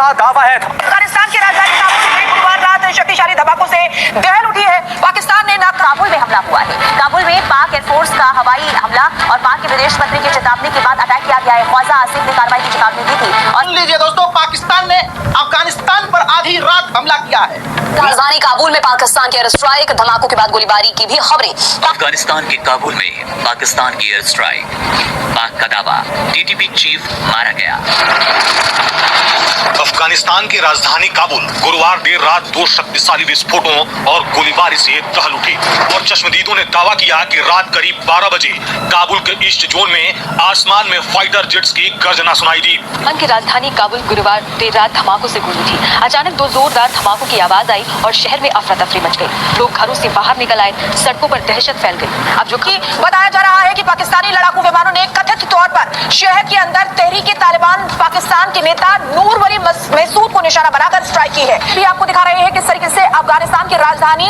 दावा है। अफगानिस्तान की राजधानी काबुल में गुरुवार रात शक्तिशाली धमाकों से दहल उठी है। पाकिस्तान ने ना काबुल में हमला हुआ है। काबुल में पाक एयरफोर्स का हवाई हमला और पाक के विदेश मंत्री की चेतावनी के बाद अटैक किया गया है। ख्वाजा आसिफ ने कार्रवाई की चेतावनी दी थी। और लीजिए दोस्तों, पाकिस्तान ने अफगानिस्तान पर आधी रात हमला किया है। राजधानी काबुल में पाकिस्तान के एयर स्ट्राइक, धमाकों के बाद गोलीबारी की भी खबरें। अफगानिस्तान के काबुल में पाकिस्तान की एयर स्ट्राइक, पाक का दावा, टीटीपी चीफ मारा गया। अफगानिस्तान की राजधानी काबुल गुरुवार देर रात 2 शक्तिशाली विस्फोटों और गोलीबारी से दहल उठी और चश्मदीदों ने दावा किया कि रात करीब 12 बजे काबुल के ईस्ट जोन में आसमान में फाइटर जेट्स की गर्जना सुनाई दी। अफगान की राजधानी काबुल गुरुवार देर रात धमाकों से गूंजी थी। अचानक 2 जोरदार धमाकों की आवाज आई और शहर में अफरा तफरी मच गई। लोग घरों से बाहर निकल आए, सड़कों पर दहशत फैल गई। अब जो कि बताया जा रहा है कि पाकिस्तानी लड़ाकू विमानों ने कथित तौर पर शहर के अंदर तहरीक तालिबान पाकिस्तान के नेता नूर वली महसूद को निशाना बनाकर स्ट्राइक की है। भी आपको दिखा रहे हैं किस तरीके से अफगानिस्तान की राजधानी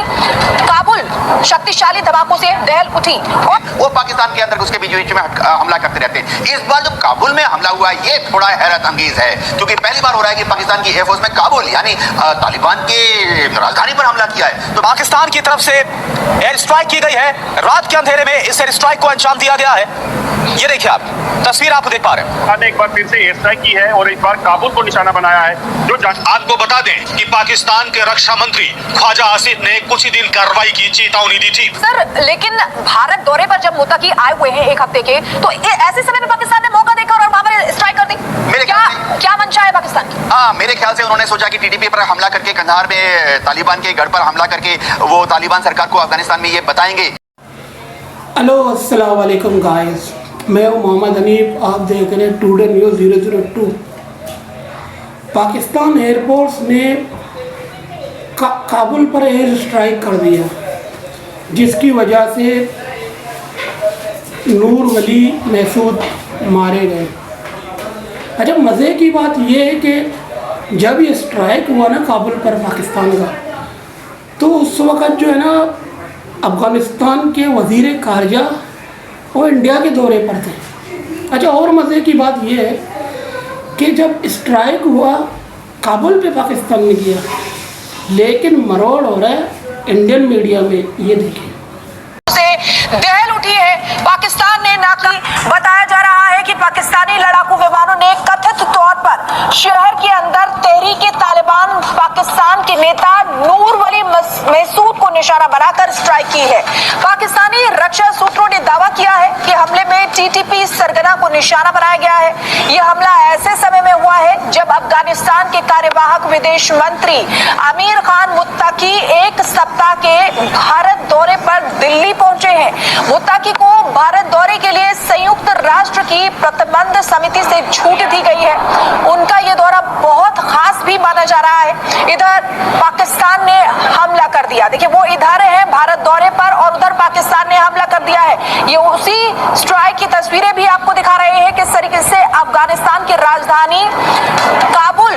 काबुल शक्तिशाली धमाकों से दहल उठी और वो पाकिस्तान के अंदर उसके बीच बीच में हमला करते रहते हैं। इस बार जो काबुल में हमला हुआ ये थोड़ा हैरत अंगेज है, क्योंकि पहली बार हो रहा है कि पाकिस्तान की एयरफोर्स में काबुल यानी तालिबान की राजधानी पर हमला किया है। तो पाकिस्तान की तरफ से एयर स्ट्राइक की गई है। रात के अंधेरे में इस एयर स्ट्राइक को अंजाम दिया गया है। ये देखिए आप तस्वीर आप देख पा रहे हैं। ने एक बार फिर से एयर स्ट्राइक की है और इस बार काबुल को निशाना बनाया है। जो आपको बता दें कि पाकिस्तान के रक्षा मंत्री ख्वाजा आसिफ ने कुछ ही दिन कार्रवाई की चेतावनी दी थी। सर, लेकिन भारत दौरे पर जब मुत्तकी आए हुए हैं 1 हफ्ते के, तो ऐसे समय में पाकिस्तान ने मौका देखा और वहां पर स्ट्राइक कर दी। क्या मंशा है पाकिस्तान की? मेरे ख्याल से उन्होंने सोचा कि टीटीपी पर हमला करके कंधार में तालिबान के गढ़ पर हमला करके वो तालिबान सरकार को अफगानिस्तान में ये बताएंगे। हेलो, अस्सलाम वालेकुम गाइस, मैं हूं मोहम्मद हनीफ। आप देख रहे हैं टुडे न्यूज़ 002। पाकिस्तान एयरफोर्स ने काबुल पर एयर स्ट्राइक कर दिया, जिसकी वजह से नूर वली महसूद मारे गए। अच्छा, मज़े की बात यह है कि जब ये स्ट्राइक हुआ ना काबुल पर पाकिस्तान का, तो उस वक़्त जो है ना अफ़गानिस्तान के वज़ीर ख़ारजा वो इंडिया के दौरे पर थे। अच्छा, और मज़े की बात यह है कि जब स्ट्राइक हुआ काबुल पे पाकिस्तान ने किया, लेकिन मरोड़ हो रहा है इंडियन मीडिया में। ये देखिए, दहल उठी है। पाकिस्तान ने नाकाम बताया जा रहा है कि पाकिस्तानी लड़ाकू विमानों ने कथित तौर पर शहर के अंदर तहरीक तालिबान पाकिस्तान के नेता नूर वली महसूद को निशाना बनाकर स्ट्राइक की है। पाकिस्तानी रक्षा सूत्रों ने दावा किया है कि हमले में टीटीपी सरगना को निशाना बनाया गया है। यह हमला ऐसे समय में हुआ है जब अफगानिस्तान के कार्यवाहक विदेश मंत्री आमिर खान मुत्तकी 1 सप्ताह के भारत दौरे पर दिल्ली पहुंचे हैं। मुत्तकी को भारत दौरे के लिए संयुक्त राष्ट्र की प्रतिबंध समिति से छूट दी गई है। उनका यह दौरा बहुत खास भी माना जा रहा है। इधर पाकिस्तान ने हमला कर दिया। देखिए, वो इधर है भारत दौरे पर और उधर पाकिस्तान ने हमला कर दिया है। ये उसी स्ट्राइक की तस्वीरें भी आपको दिखा रहे हैं किस तरीके से अफगानिस्तान की राजधानी काबुल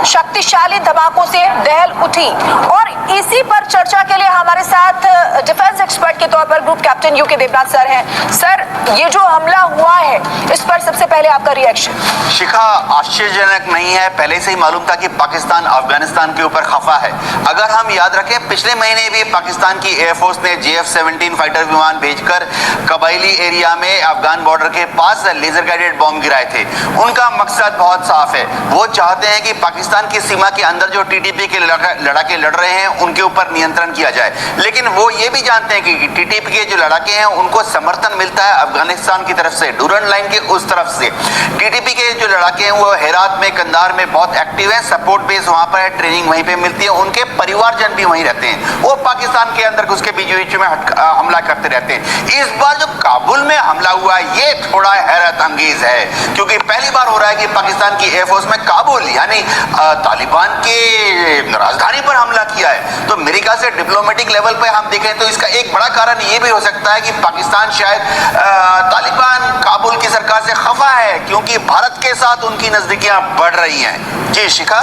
शक्तिशाली धमाकों से दहल उठी। और इसी पर चर्चा के लिए हमारे साथ डिफेंस एक्सपर्ट के तौर पर group captain U K Devnath sir हैं। सर, ये जो हमला हुआ है इस पर सबसे पहले आपका रिएक्शन। शिखा, आश्चर्यजनक नहीं है, पहले से ही मालूम था कि पाकिस्तान अफगानिस्तान के ऊपर खफा है। अगर हम याद रखें, पिछले महीने भी पाकिस्तान की एयरफोर्स ने JF-17 फाइटर विमान भेजकर कबायली एरिया में अफगान बॉर्डर के पास लेजर गाइडेड बॉम्ब गिराए थे। उनका मकसद बहुत साफ है, वो चाहते हैं कि पाकिस्तान की सीमा के अंदर जो टीटीपी के लड़ाके लड़ रहे हैं उनके ऊपर नियंत्रण किया जाए। लेकिन वो ये भी जानते हैं कि टीटीपी के जो लड़ाके हैं उनको समर्थन मिलता है अफगानिस्तान की तरफ से, डूरन लाइन के उस तरफ से। टीटीपी के जो लड़ाके हैं वो हेरात में, कंधार में बहुत एक्टिव हैं, सपोर्ट बेस वहाँ पर है, ट्रेनिंग वहीं पे मिलती है, उनके परिवारजन भी वहीं रहते हैं। वो पाकिस्तान के अंदर उसके बीच बीच में हमला करते रहते हैं। इस बार जो काबुल में हमला हुआ ये थोड़ा हैरत अंगेज है, क्योंकि पहली बार हो रहा है कि पाकिस्तान की एयरफोर्स में काबुल यानी तालिबान के राजधानी पर हमला किया है। तो मेरे ख्याल से डिप्लोमेटिक लेवल पे हम देखें तो इसका एक बड़ा कारण ये भी हो सकता है कि पाकिस्तान शायद तालिबान काबुल की सरकार से खफा है, क्योंकि भारत के साथ उनकी नजदीकियां बढ़ रही हैं। जी शिखा।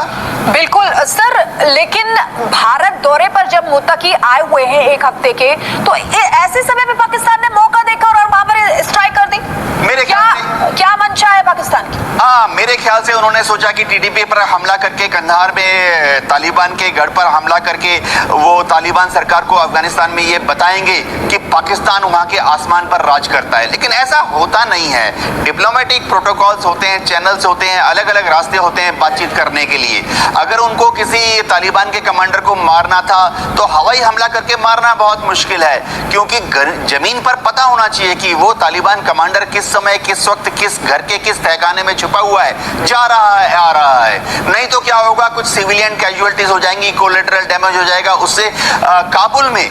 बिल्कुल सर, लेकिन भारत दौरे पर जब मुत्तकी आए हुए हैं 1 हफ्ते के, तो ऐसे समय में पाकिस्तान ने मौका देखा और वहां पर स्ट्राइक कर दी। मेरे मेरे ख्याल से क्या मंशा है पाकिस्तान की? हाँ, मेरे ख्याल से उन्होंने सोचा कि टीटीपी पर हमला करके, कंधार में तालिबान के गढ़ पर हमला करके वो तालिबान सरकार को अफगानिस्तान में ये बताएंगे कि पाकिस्तान वहाँ के आसमान पर राज करता है। लेकिन ऐसा होता नहीं है। डिप्लोमेटिक प्रोटोकॉल्स होते हैं, चैनल्स होते हैं, अलग अलग रास्ते होते हैं बातचीत करने के लिए। अगर उनको किसी तालिबान के कमांडर को मारना था तो हवाई हमला करके मारना बहुत मुश्किल है, क्योंकि जमीन पर पता होना चाहिए कि वो तालिबान कमांडर किस समय, किस वक्त, किस घर के किस तहखाने में छुपा हुआ है, जा रहा है, आ रहा है। नहीं तो क्या होगा, कुछ सिविलियन कैजुअलिटीज हो जाएंगी, कोलेटरल डैमेज हो जाएगा। उससे काबुल में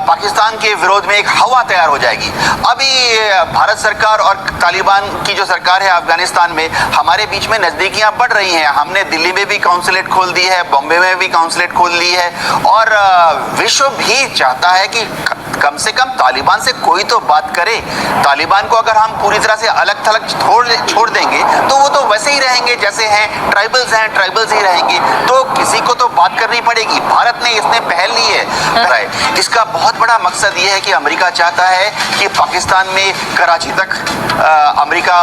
पाकिस्तान के विरोध में एक हवा तैयार हो जाएगी। अभी भारत सरकार और तालिबान की जो सरकार है अफगानिस्तान में, हमारे बीच में नजदीकियां बढ़ रही हैं। हमने दिल्ली में भी काउंसलेट खोल दी है, बॉम्बे में भी काउंसलेट खोल ली है, और विश्व भी चाहता है कि कम से कम तालिबान से कोई तो बात करे। तालिबान को अगर हम पूरी तरह से अलग थलग छोड़ देंगे तो वो तो वैसे ही रहेंगे जैसे हैं, ट्राइबल्स ही रहेंगे। तो किसी को तो बात करनी पड़ेगी। भारत ने इसने पहल ली है। इसका बहुत बड़ा मकसद ये है कि अमेरिका चाहता है कि पाकिस्तान में कराची तक अमेरिका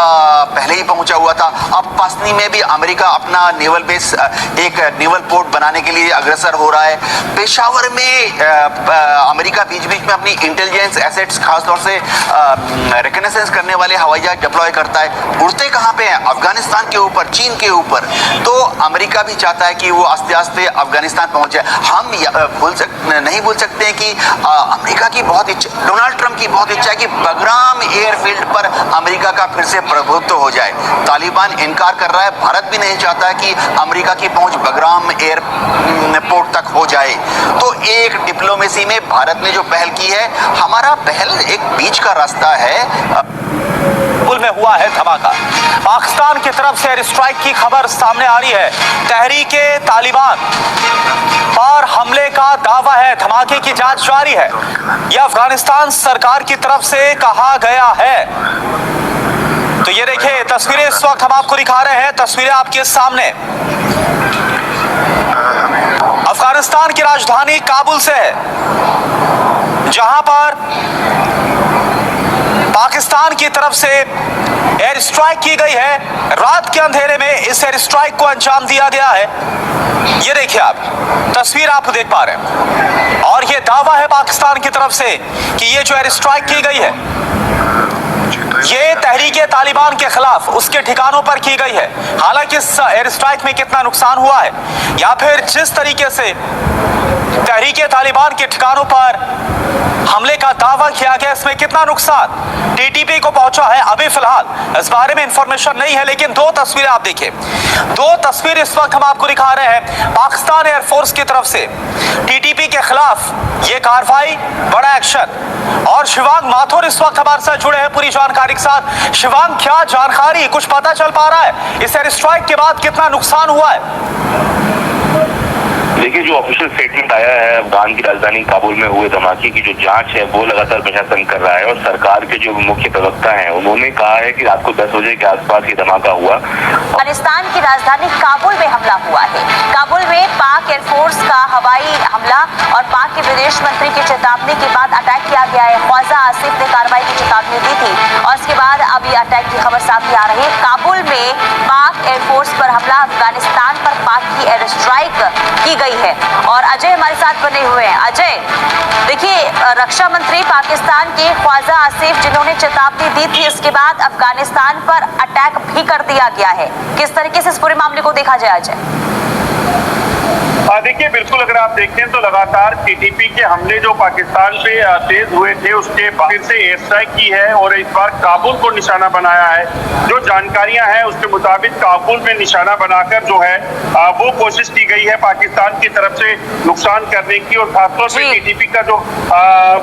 पहले ही पहुंचा हुआ था। अब पासनी में भी अमेरिका अपना नेवल बेस, एक नेवल पोर्ट बनाने के लिए अग्रसर हो रहा है। पेशावर में अमेरिका बीच बीच में अपनी इंटेलिजेंस एसेट्स, खासतौर से रिकनेसेंस करने वाले हवाई जहाज डिप्लॉय करता है। उड़ते कहाँ पे हैं? अफगानिस्तान के ऊपर, चीन के ऊपर। तो अमेरिका भी चाहता है कि वो आस्ते आस्ते अफगानिस्तान पहुंच जाए। हम नहीं भूल सकते हैं कि अमेरिका की बहुत इच्छा, डोनाल्ड ट्रंप की बहुत इच्छा है कि बगराम एयरफील्ड पर अमेरिका का फिर से प्रभुत्व हो जाए। तालिबान इनकार कर रहा है। भारत भी नहीं चाहता है कि अमेरिका की पहुंच बगराम एयरपोर्ट तक हो जाए। तो एक डिप्लोमेसी में भारत ने जो पहल की है, हमारा पहल एक बीच का रास्ता है। काबुल में हुआ है धमाका। पाकिस्तान की तरफ से एयर स्ट्राइक की खबर सामने आ रही है। तहरीके तालिबान पर हमले का दावा है। धमाके की जांच जारी है। यह अफगानिस्तान सरकार की तरफ से कहा गया है। तो ये देखिए तस्वीरें इस वक्त हम आपको दिखा रहे हैं। तस्वीरें आपके सामने अफगानिस्तान की राजधानी काबुल से है, जहां पर पाकिस्तान की तरफ से एयर स्ट्राइक की गई है। रात के अंधेरे में इस एयर स्ट्राइक को अंजाम दिया गया है। ये देखिए आप तस्वीर आप देख पा रहे हैं, और ये दावा है पाकिस्तान की तरफ से कि ये जो एयर स्ट्राइक की गई है, ये तहरीके तालिबान के खिलाफ उसके ठिकानों पर की गई है। हालांकि इस एयर स्ट्राइक में कितना नुकसान हुआ है, या फिर जिस तरीके से तहरीके तालिबान के ठिकानों पर हमले का दावा किया गया, इसमें कितना नुकसान टीटीपी को पहुंचा है, अभी फिलहाल इस बारे में इंफॉर्मेशन नहीं है। लेकिन दो तस्वीरें आप देखिए, दो तस्वीर इस वक्त हम आपको दिखा रहे हैं। पाकिस्तान एयरफोर्स की तरफ से टीटीपी के खिलाफ ये कार्रवाई, बड़ा एक्शन। और शिवांग माथुर इस वक्त हमारे साथ जुड़े हैं पूरी जानकारी के साथ। शिवांग, क्या जानकारी, कुछ पता चल पा रहा है इस एयर स्ट्राइक के बाद कितना नुकसान हुआ है? देखिए, जो ऑफिशियल स्टेटमेंट आया है अफगान की राजधानी काबुल में हुए धमाके की जो जांच है वो लगातार प्रशासन कर रहा है, और सरकार के जो मुख्य प्रवक्ता हैं उन्होंने कहा है कि रात को 10 बजे के आसपास ये धमाका हुआ। अफगानिस्तान की राजधानी काबुल में हमला हुआ है। काबुल में पाक एयरफोर्स का हवाई हमला और पाक के विदेश मंत्री की चेतावनी के बाद अटैक किया गया है। ख्वाजा आसिफ ने कार्रवाई की चेतावनी दी थी, और इसके बाद अभी अटैक की खबर सामने आ रही है। काबुल में पाक एयरफोर्स पर हमला, अफगानिस्तान पर पाक की एयर स्ट्राइक की गई है। और अजय हमारे साथ बने हुए हैं। अजय, देखिए, रक्षा मंत्री पाकिस्तान के ख्वाजा आसिफ जिन्होंने चेतावनी दी थी, इसके बाद अफगानिस्तान पर अटैक भी कर दिया गया है। किस तरीके से इस पूरे मामले को देखा जाए अजय? देखिए, बिल्कुल अगर आप देखें तो लगातार टीटीपी के हमले जो पाकिस्तान पे तेज हुए थे, उसके बाद फिर से एयर स्ट्राइक की है और इस बार काबुल को निशाना बनाया है। जो जानकारियां हैं उसके मुताबिक काबुल में निशाना बनाकर जो है वो कोशिश की गई है पाकिस्तान की तरफ से नुकसान करने की, और खासतौर पर टीटीपी का जो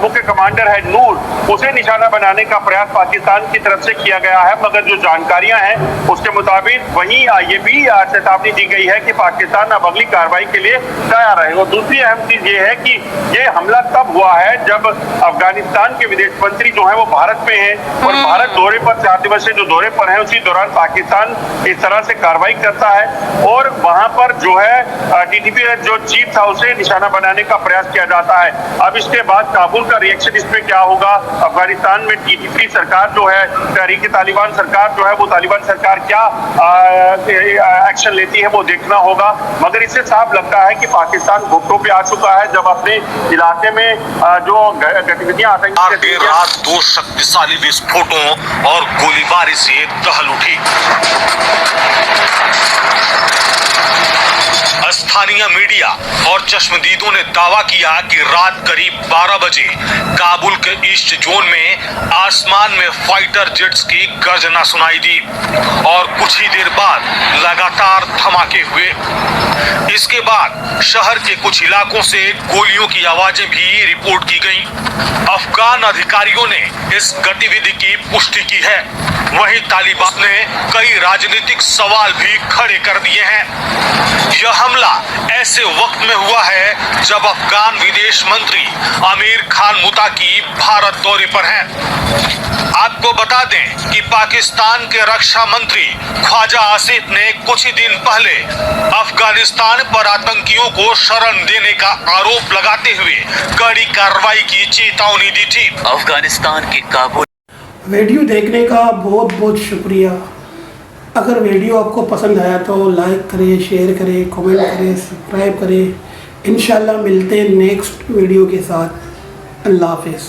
मुख्य कमांडर है नूर, उसे निशाना बनाने का प्रयास पाकिस्तान की तरफ से किया गया है। मगर जो जानकारियां हैं उसके मुताबिक वहीं ये भी चेतावनी दी गई है कि पाकिस्तान अब अगली कार्रवाई के लिए लिए तैयार रहे। और दूसरी अहम चीज ये है कि ये हमला तब हुआ है जब अफगानिस्तान के विदेश मंत्री जो है वो भारत में है और भारत दौरे पर 4 दिवसीय जो दौरे पर है उसी दौरान पाकिस्तान इस तरह से कार्रवाई करता है और वहां पर जो है टीटीपी जो चीफ था उसे निशाना बनाने का प्रयास किया जाता है। अब इसके बाद काबुल का रिएक्शन इसमें क्या होगा, अफगानिस्तान में टीटीपी सरकार जो है तहरीक तालिबान सरकार जो है वो तालिबान सरकार क्या एक्शन लेती है वो देखना होगा। मगर इससे साफ लगता है कि पाकिस्तान घुटनों पे आ चुका है जब अपने इलाके में जो गतिविधियां आतंकी देर रात 2 शक्तिशाली विस्फोटों और गोलीबारी से दहल उठी। स्थानीय मीडिया और चश्मदीदों ने दावा किया कि रात करीब 12 बजे काबुल के ईस्ट जोन में आसमान में फाइटर जेट्स की गर्जना सुनाई दी और कुछ ही देर बाद लगातार धमाके हुए। इसके बाद शहर के कुछ इलाकों से गोलियों की आवाजें भी रिपोर्ट की गईं। अफगान अधिकारियों ने इस गतिविधि की पुष्टि की है। वहीं तालिबान ने कई राजनीतिक सवाल भी खड़े कर दिए हैं। यह हमला ऐसे वक्त में हुआ है जब अफगान विदेश मंत्री आमिर खान मुताकी भारत दौरे पर हैं। आपको बता दें कि पाकिस्तान के रक्षा मंत्री ख्वाजा आसिफ ने कुछ ही दिन पहले अफगानिस्तान पर आतंकियों को शरण देने का आरोप लगाते हुए कड़ी कार्रवाई की चेतावनी दी थी। अफगानिस्तान के काबुल। वीडियो देखने का बहुत बहुत शुक्रिया। अगर वीडियो आपको पसंद आया तो लाइक करें, शेयर करें, कमेंट करें, सब्सक्राइब करें। इंशाल्लाह मिलते हैं नेक्स्ट वीडियो के साथ। अल्लाह हाफिज़।